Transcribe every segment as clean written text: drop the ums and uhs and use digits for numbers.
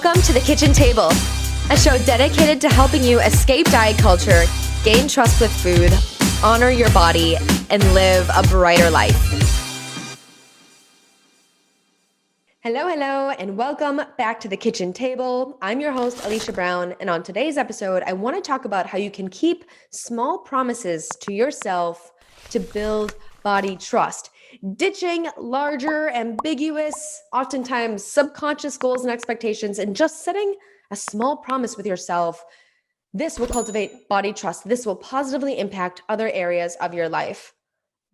Welcome to the Kitchen Table, a show dedicated to helping you escape diet culture, gain trust with food, honor your body, and live a brighter life. Hello, and welcome back to the Kitchen Table. I'm your host, Alicia Brown, and on today's episode, I want to talk about how you can keep small promises to yourself to build body trust. Ditching larger, ambiguous, oftentimes subconscious goals and expectations, and just setting a small promise with yourself. This will cultivate body trust. This will positively impact other areas of your life.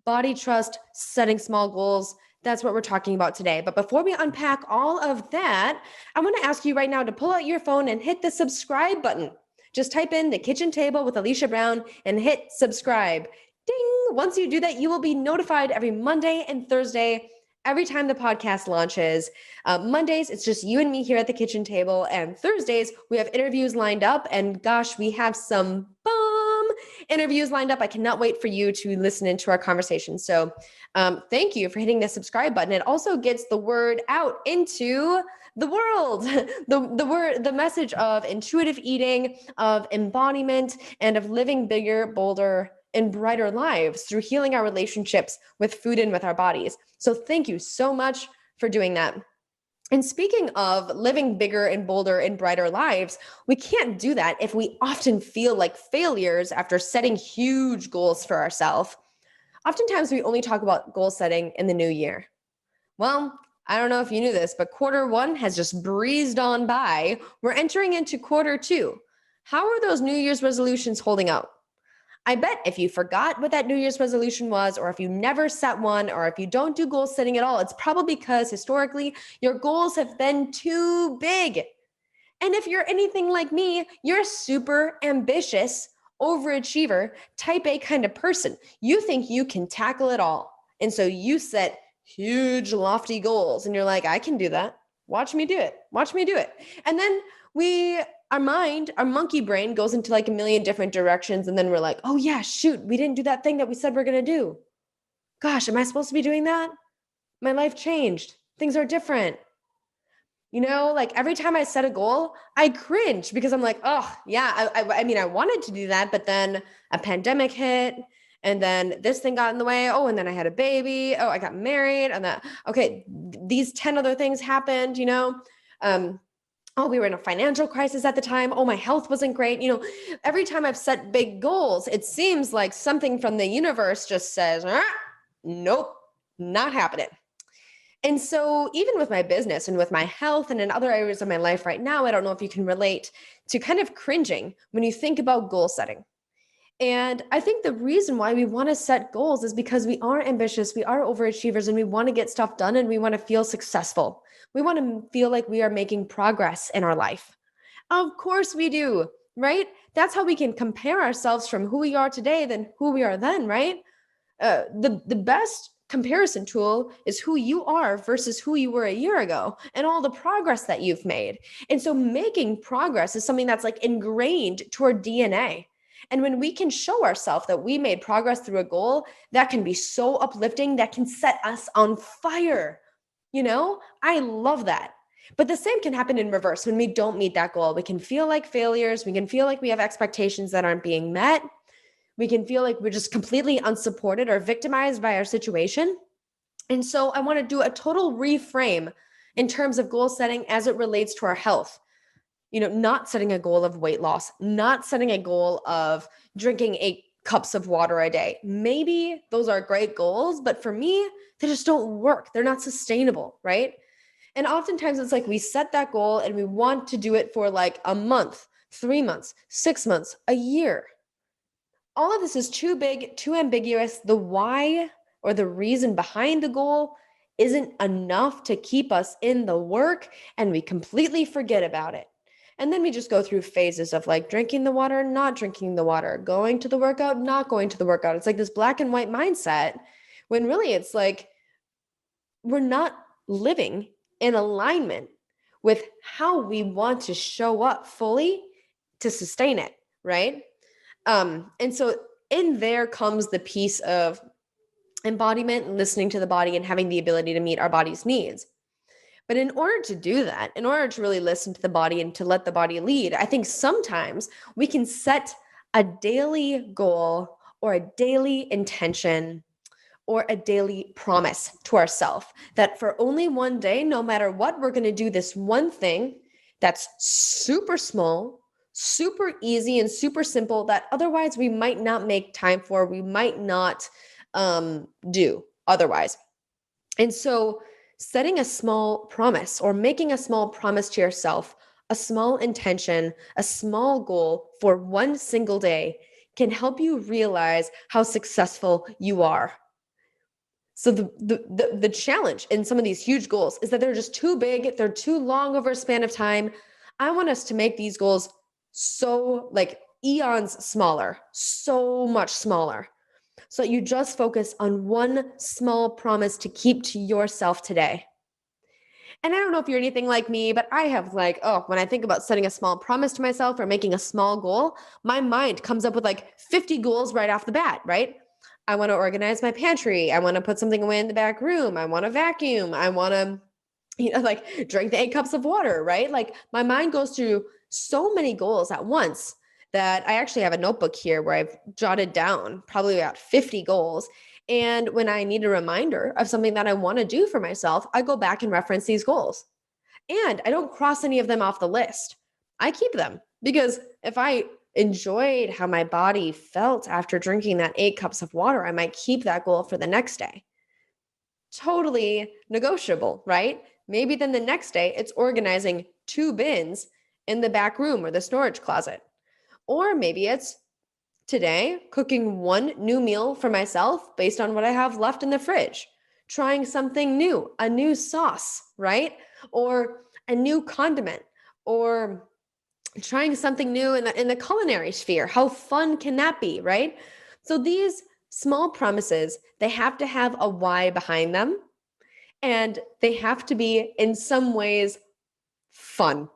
Body trust, setting small goals, that's what we're talking about today. But before we unpack all of that, I want to ask you right now to pull out your phone and hit the subscribe button. Just type in the Kitchen Table with Alicia Brown and hit subscribe. Ding! Once you do that, you will be notified every Monday and Thursday, every time the podcast launches. Mondays, it's just you and me here at the kitchen table. And Thursdays, we have interviews lined up. And gosh, we have some bomb interviews lined up. I cannot wait for you to listen into our conversation. So thank you for hitting the subscribe button. It also gets the word out into the world, the message of intuitive eating, of embodiment, and of living bigger, bolder, and brighter lives through healing our relationships with food and with our bodies. So thank you so much for doing that. And speaking of living bigger and bolder and brighter lives, we can't do that if we often feel like failures after setting huge goals for ourselves. Oftentimes we only talk about goal setting in the new year. Well, I don't know if you knew this, but quarter one has just breezed on by. We're entering into quarter two. How are those New Year's resolutions holding out? I bet if you forgot what that New Year's resolution was, or if you never set one, or if you don't do goal setting at all, it's probably because historically your goals have been too big. And if you're anything like me, you're a super ambitious, overachiever, type A kind of person. You think you can tackle it all. And so you set huge, lofty goals and you're like, I can do that. Watch me do it. Watch me do it. And then our mind, our monkey brain goes into like a million different directions. And then we're like, oh yeah, shoot, we didn't do that thing that we said we're going to do. Gosh, am I supposed to be doing that? My life changed. Things are different. You know, like every time I set a goal, I cringe because I'm like, oh yeah, I mean, I wanted to do that, but then a pandemic hit and then this thing got in the way. Oh, and then I had a baby. Oh, I got married and that, okay, these 10 other things happened, you know? Oh, we were in a financial crisis at the time. Oh, my health wasn't great. You know, every time I've set big goals, it seems like something from the universe just says, nope, not happening. And so even with my business and with my health and in other areas of my life right now, I don't know if you can relate to kind of cringing when you think about goal setting. And I think the reason why we want to set goals is because we are ambitious, we are overachievers, and we want to get stuff done and we want to feel successful. We want to feel like we are making progress in our life. Of course we do, right? That's how we can compare ourselves from who we are today than who we are then, right? The best comparison tool is who you are versus who you were a year ago and all the progress that you've made. And so making progress is something that's like ingrained to our DNA. And when we can show ourselves that we made progress through a goal, that can be so uplifting, that can set us on fire. You know, I love that. But the same can happen in reverse. When we don't meet that goal, we can feel like failures. We can feel like we have expectations that aren't being met. We can feel like we're just completely unsupported or victimized by our situation. And so I want to do a total reframe in terms of goal setting as it relates to our health. You know, not setting a goal of weight loss, not setting a goal of drinking 8 cups of water a day. Maybe those are great goals, but for me, they just don't work. They're not sustainable, right? And oftentimes it's like we set that goal and we want to do it for like a month, 3 months, 6 months, a year. All of this is too big, too ambiguous. The why or the reason behind the goal isn't enough to keep us in the work, and we completely forget about it. And then we just go through phases of like drinking the water, not drinking the water, going to the workout, not going to the workout. It's like this black and white mindset when really it's like we're not living in alignment with how we want to show up fully to sustain it, right? And so in there comes the piece of embodiment and listening to the body and having the ability to meet our body's needs. But in order to do that, in order to really listen to the body and to let the body lead, I think sometimes we can set a daily goal or a daily intention or a daily promise to ourselves that for only one day, no matter what, we're going to do this one thing that's super small, super easy, and super simple that otherwise we might not make time for, we might not do otherwise. And so, setting a small promise or making a small promise to yourself, a small intention, a small goal for one single day can help you realize how successful you are. So the challenge in some of these huge goals is that they're just too big, they're too long over a span of time. I want us to make these goals so like eons smaller, so much smaller. So that you just focus on one small promise to keep to yourself today. And I don't know if you're anything like me, but I have like, oh, when I think about setting a small promise to myself or making a small goal, my mind comes up with like 50 goals right off the bat, right? I want to organize my pantry. I want to put something away in the back room. I want to vacuum. I want to, like drink the 8 cups of water, right? Like my mind goes through so many goals at once that I actually have a notebook here where I've jotted down probably about 50 goals. And when I need a reminder of something that I want to do for myself, I go back and reference these goals. And I don't cross any of them off the list. I keep them because if I enjoyed how my body felt after drinking that 8 cups of water, I might keep that goal for the next day. Totally negotiable, right? Maybe then the next day it's organizing 2 bins in the back room or the storage closet. Or maybe it's today cooking one new meal for myself based on what I have left in the fridge, trying something new, a new sauce, right? Or a new condiment, or trying something new in the culinary sphere. How fun can that be, right? So these small promises, they have to have a why behind them, and they have to be in some ways fun.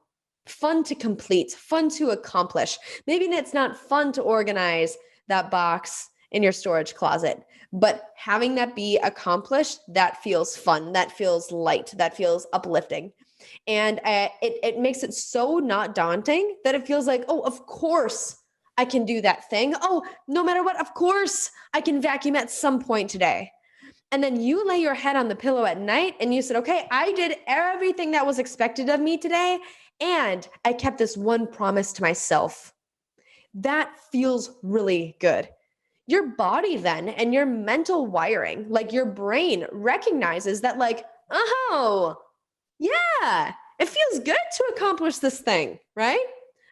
Fun to complete, fun to accomplish. Maybe it's not fun to organize that box in your storage closet, but having that be accomplished, that feels fun, that feels light, that feels uplifting. And it makes it so not daunting that it feels like, oh, of course I can do that thing. Oh, no matter what, of course I can vacuum at some point today. And then you lay your head on the pillow at night and you said, okay, I did everything that was expected of me today. And I kept this one promise to myself. That feels really good. Your body then and your mental wiring, like your brain recognizes that, like, oh, yeah, it feels good to accomplish this thing, right?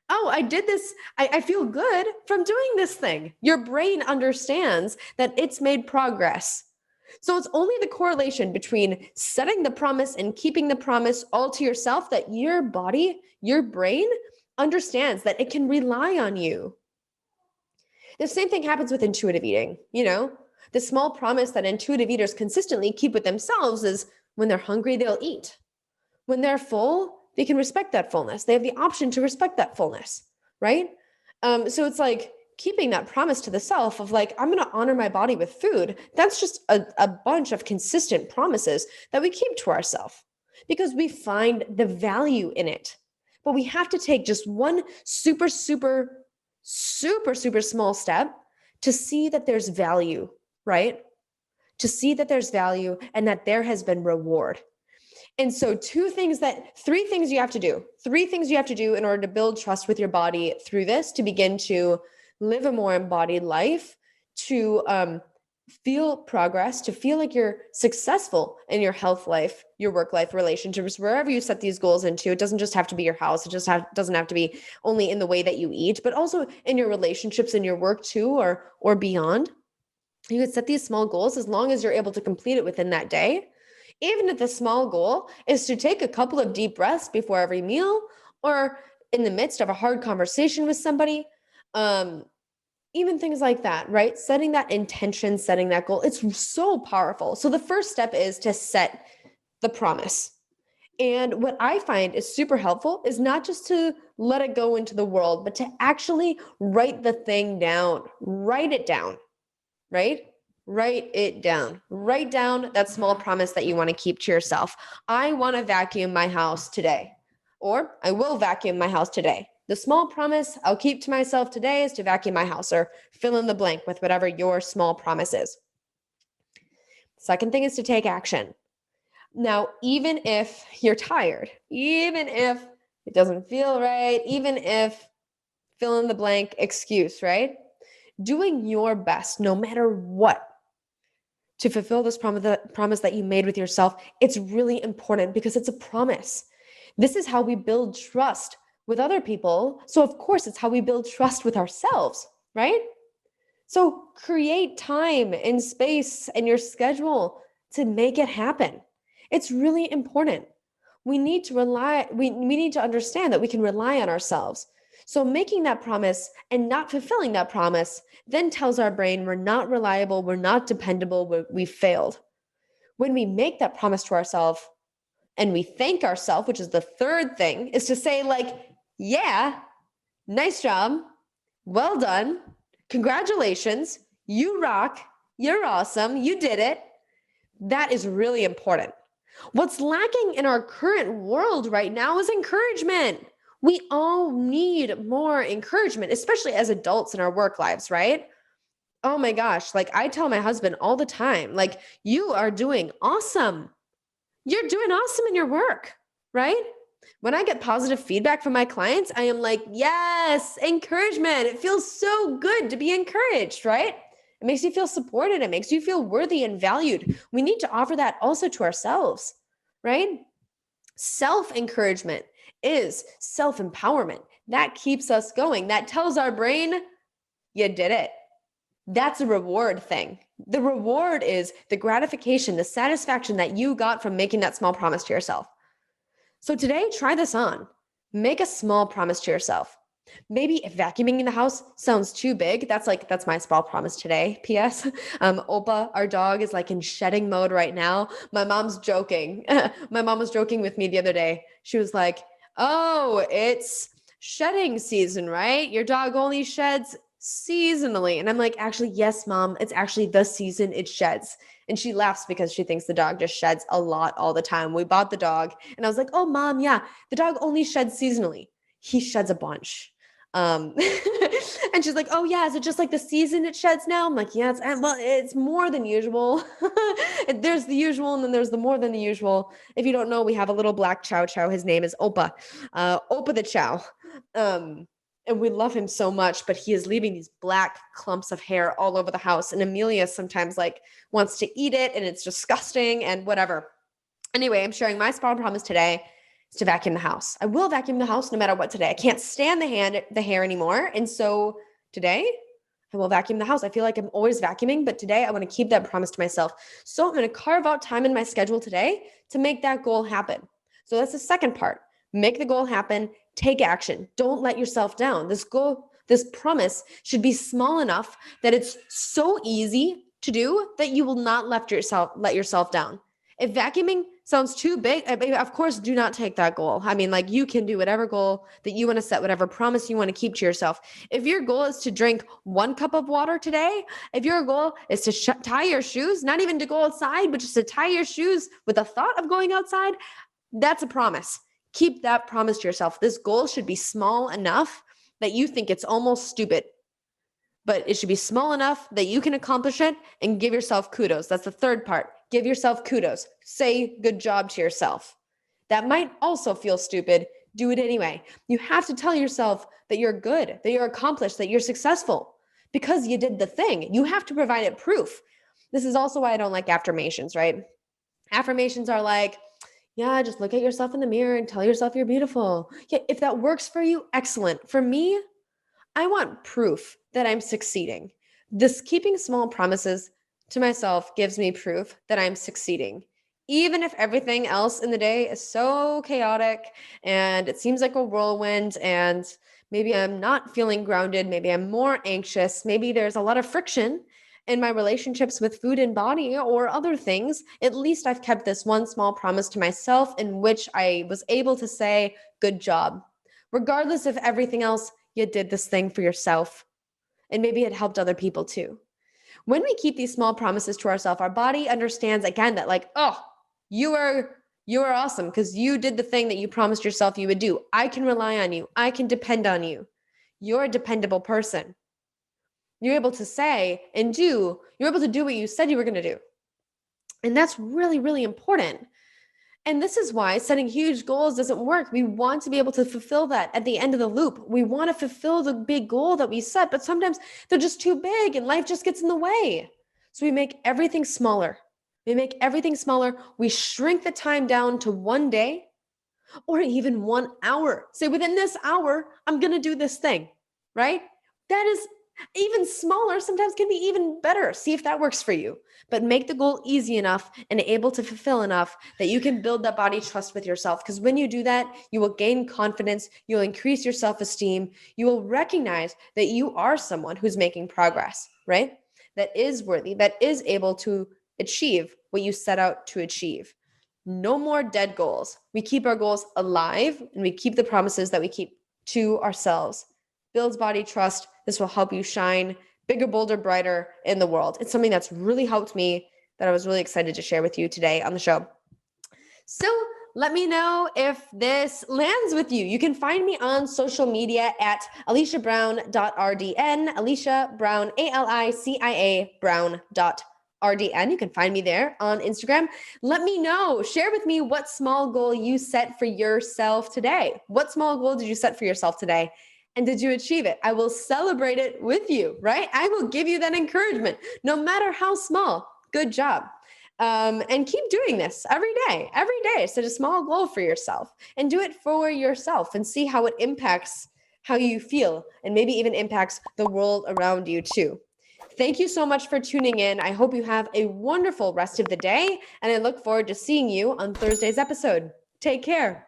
Oh, I did this. I feel good from doing this thing. Your brain understands that it's made progress. So it's only the correlation between setting the promise and keeping the promise all to yourself that your body, your brain understands that it can rely on you. The same thing happens with intuitive eating. The small promise that intuitive eaters consistently keep with themselves is when they're hungry, they'll eat. When they're full, they can respect that fullness. They have the option to respect that fullness, right? So it's like keeping that promise to the self of like, I'm going to honor my body with food. That's just a bunch of consistent promises that we keep to ourselves because we find the value in it. But we have to take just one super, super, super, super small step to see that there's value, right? To see that there's value and that there has been reward. And so 3 things you have to do. 3 things you have to do in order to build trust with your body through this, to begin to live a more embodied life, to feel progress, to feel like you're successful in your health life, your work life, relationships, wherever you set these goals into. It doesn't just have to be your house. It just doesn't have to be only in the way that you eat, but also in your relationships, in your work too, or beyond. You could set these small goals as long as you're able to complete it within that day. Even if the small goal is to take a couple of deep breaths before every meal or in the midst of a hard conversation with somebody, even things like that, right? Setting that intention, setting that goal, it's so powerful. So the first step is to set the promise. And what I find is super helpful is not just to let it go into the world, but to actually write the thing down, write it down, right? Write it down. Write down that small promise that you want to keep to yourself. I want to vacuum my house today, or I will vacuum my house today. The small promise I'll keep to myself today is to vacuum my house, or fill in the blank with whatever your small promise is. Second thing is to take action. Now, even if you're tired, even if it doesn't feel right, even if fill in the blank excuse, right? Doing your best, no matter what, to fulfill this promise that you made with yourself, it's really important because it's a promise. This is how we build trust with other people. So, of course, it's how we build trust with ourselves, right? So, create time and space in your schedule to make it happen. It's really important. We need to understand that we can rely on ourselves. So making that promise and not fulfilling that promise then tells our brain we're not reliable, we're not dependable, we failed. When we make that promise to ourselves and we thank ourselves, which is the third thing, is to say, like, yeah, nice job, well done, congratulations, you rock, you're awesome, you did it. That is really important. What's lacking in our current world right now is encouragement. We all need more encouragement, especially as adults in our work lives, right? Oh my gosh, like I tell my husband all the time, like, you are doing awesome. You're doing awesome in your work, right? When I get positive feedback from my clients, I am like, yes, encouragement. It feels so good to be encouraged, right? It makes you feel supported. It makes you feel worthy and valued. We need to offer that also to ourselves, right? Self-encouragement is self-empowerment. That keeps us going. That tells our brain, you did it. That's a reward thing. The reward is the gratification, the satisfaction that you got from making that small promise to yourself. So today, try this on. Make a small promise to yourself. Maybe if vacuuming the house sounds too big, that's my small promise today. P.S. Opa, our dog, is like in shedding mode right now. My mom's joking. My mom was joking with me the other day. She was like, "Oh, it's shedding season, right? Your dog only sheds seasonally." And I'm like, "Actually, yes, mom. It's actually the season it sheds." And she laughs because she thinks the dog just sheds a lot all the time. We bought the dog, and I was like, "Oh, mom, yeah, the dog only sheds seasonally. He sheds a bunch." Um, and she's like, "Oh yeah, is it just like the season it sheds now?" I'm like, "Yeah, it's more than usual." There's the usual, and then there's the more than the usual. If you don't know, we have a little black chow chow. His name is Opa, Opa the Chow. And we love him so much, but he is leaving these black clumps of hair all over the house. And Amelia sometimes like wants to eat it, and it's disgusting and whatever. Anyway, I'm sharing my small promise today is to vacuum the house. I will vacuum the house no matter what today. I can't stand the hair anymore. And so today I will vacuum the house. I feel like I'm always vacuuming, but today I want to keep that promise to myself. So I'm going to carve out time in my schedule today to make that goal happen. So that's the second part. Make the goal happen. Take action. Don't let yourself down. This promise should be small enough that it's so easy to do that you will not let yourself down. If vacuuming sounds too big, of course, do not take that goal. I mean, like, you can do whatever goal that you want to set, whatever promise you want to keep to yourself. If your goal is to drink 1 cup of water today, if your goal is to tie your shoes, not even to go outside, but just to tie your shoes with the thought of going outside, that's a promise. Keep that promise to yourself. This goal should be small enough that you think it's almost stupid, but it should be small enough that you can accomplish it and give yourself kudos. That's the third part. Give yourself kudos. Say good job to yourself. That might also feel stupid. Do it anyway. You have to tell yourself that you're good, that you're accomplished, that you're successful because you did the thing. You have to provide it proof. This is also why I don't like affirmations, right? Affirmations are like, yeah, just look at yourself in the mirror and tell yourself you're beautiful. Yeah, if that works for you, excellent. For me, I want proof that I'm succeeding. This keeping small promises to myself gives me proof that I'm succeeding. Even if everything else in the day is so chaotic and it seems like a whirlwind, and maybe I'm not feeling grounded, maybe I'm more anxious, maybe there's a lot of friction in my relationships with food and body or other things, at least I've kept this one small promise to myself in which I was able to say, good job. Regardless of everything else, you did this thing for yourself. And maybe it helped other people too. When we keep these small promises to ourselves, our body understands again that like, oh, you are awesome because you did the thing that you promised yourself you would do. I can rely on you. I can depend on you. You're a dependable person. You're able to say and do, you're able to do what you said you were going to do. And that's really, really important. And this is why setting huge goals doesn't work. We want to be able to fulfill that at the end of the loop. We want to fulfill the big goal that we set, but sometimes they're just too big and life just gets in the way. So we make everything smaller. We shrink the time down to one day or even 1 hour. Say within this hour, I'm going to do this thing, right? That is even smaller, sometimes can be even better. See if that works for you. But make the goal easy enough and able to fulfill enough that you can build that body trust with yourself. Because when you do that, you will gain confidence, you'll increase your self-esteem, you will recognize that you are someone who's making progress, right? That is worthy, that is able to achieve what you set out to achieve. No more dead goals. We keep our goals alive and we keep the promises that we keep to ourselves. Builds body trust. This will help you shine bigger, bolder, brighter in the world. It's something that's really helped me that I was really excited to share with you today on the show. So let me know if this lands with you. You can find me on social media at aliciabrown.rdn, Alicia Brown, ALICIA Brown.RDN. You can find me there on Instagram. Let me know, share with me what small goal you set for yourself today. What small goal did you set for yourself today? And did you achieve it? I will celebrate it with you, right? I will give you that encouragement, no matter how small. Good job. And keep doing this every day. Every day, set a small goal for yourself and do it for yourself and see how it impacts how you feel and maybe even impacts the world around you too. Thank you so much for tuning in. I hope you have a wonderful rest of the day, and I look forward to seeing you on Thursday's episode. Take care.